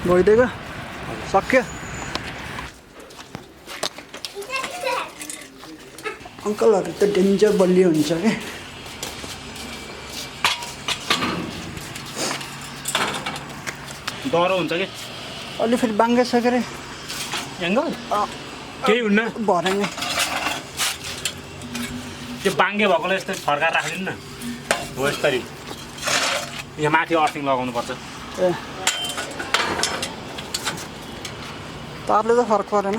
भइदिएको सक्यो अङ्कलहरू त डेन्जर बलियो हुन्छ कि डह्रो हुन्छ कि अलि फेरि बाङ्गे छ के अरे एङ्गल केही हुन्न भरे नै त्यो बाङ्गे भएकोलाई यस्तो फर्काएर राखिदिनु न हो यसरी यहाँ माथि अर्थिङ लगाउनु पर्छ ए तारले त फरक परेन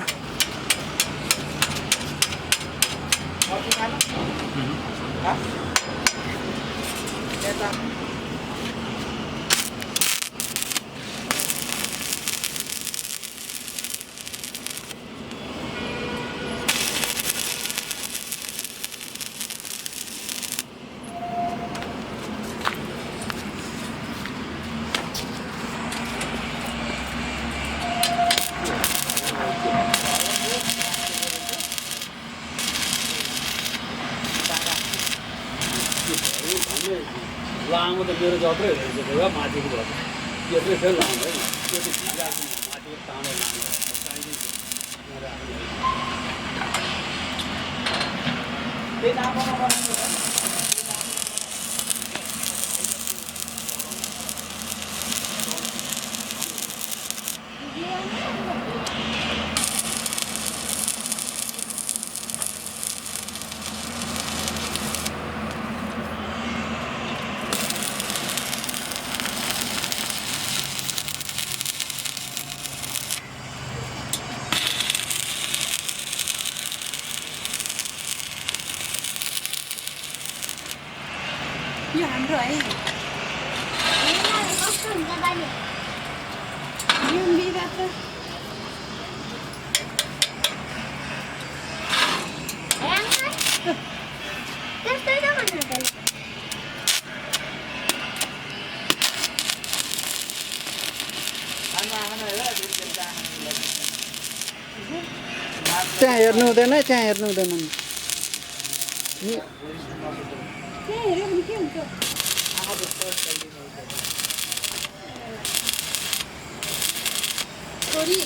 लामो त मेरो जत्रै हेरेको माथिको भयो त्यो फेरि लाउँदैन त्यो त भिजाएको माथिको तानो लानु यो हाम्रो है यो बिरा त त्यहाँ हेर्नु हुँदैन त्यहाँ हेर्नु हुँदैन त्यहाँ हेऱ्यो भने के हुन्छ छोरी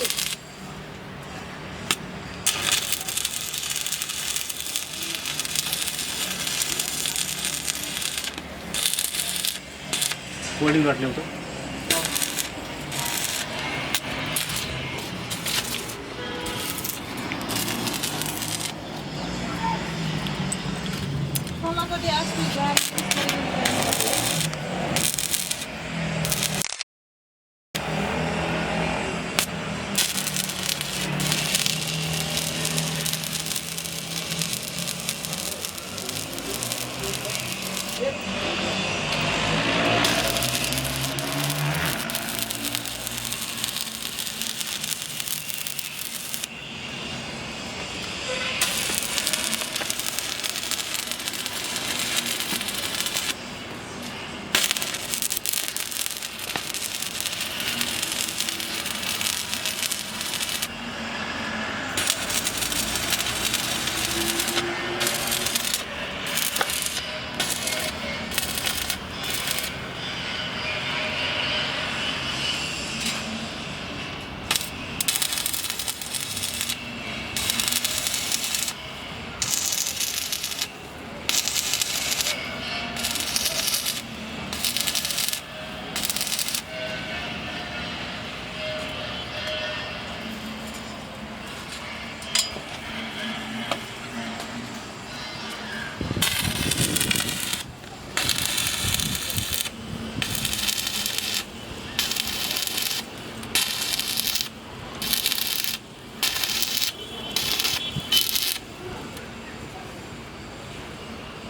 फोल्डिङ रड ल्याउँछ मलाई अस्ति गाडी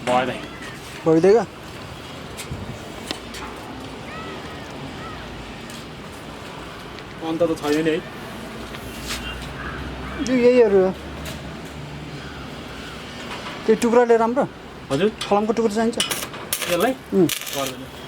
भयो भाइ भइदिएको अन्त त छैन नि है यो यहीहरू हो त्यो टुक्राले राम्रो हजुर फलामको टुक्रा चाहिन्छ यसलाई गर्दैन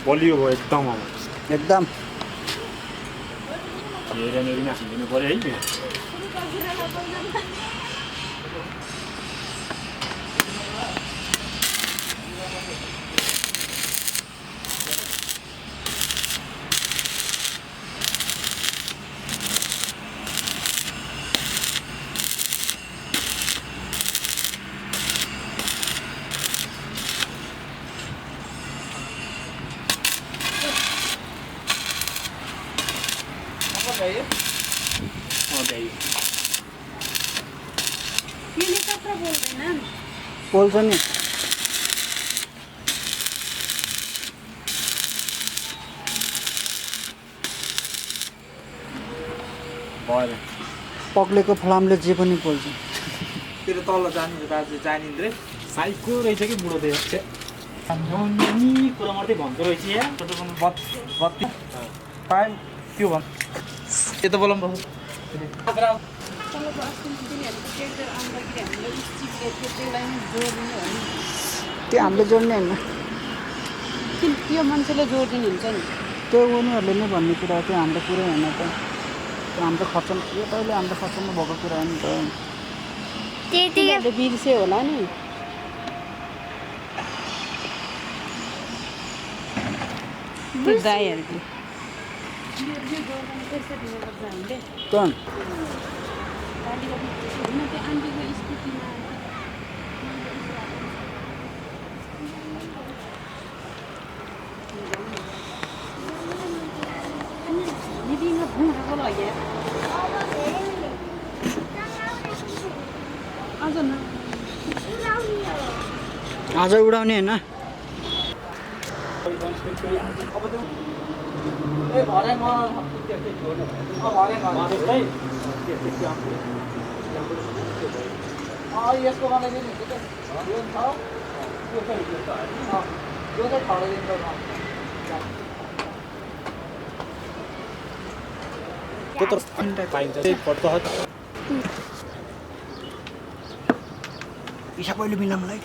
बलियो भयो एकदम अब एकदम हेरेर मासु दिनु पऱ्यो है यसले कत्रो बोल्दैन पोल्छ नि भयो पक्लेको फलामले जे पनि पोल्छ तेरो तल जानु राजु जानिन्द्रे साइको रहेछ कि बुढो देश नि कुरा मात्रै भन्दो रहेछ या बत्ती टाइम त्यो भन् यता बोलाउनु तलको अस्ति तिनीहरूको ट्र्याक्टर आउँदाखेरि हामीले स्टिकले त्यसलाई नि जोड्ने हो नि त्यो हामीले जोड्ने होइन त्यो मान्छेले जोडिदिनु हुन्छ नि त्यो उनीहरूले नै भन्ने कुरा त्यो हाम्रो कुरै होइन त त्यो हाम्रो खर्च यो पहिला हाम्रो खर्चमा भएको कुरा हो नि त तिनीहरूले बिर्से होला नि त्यो दाइहरूले कन् त्यो आन्टीको स्कुटीमा दिदीमा घुमेको लग्यो आज न आज उडाउने होइन ए भरे म यसको बनाइदिनु हुन्छ त्यो चाहिँ खडाइदिन्छ त्यो त पाइन्छ त्यही पट्ट पैसा पहिलो मिलाउँलाई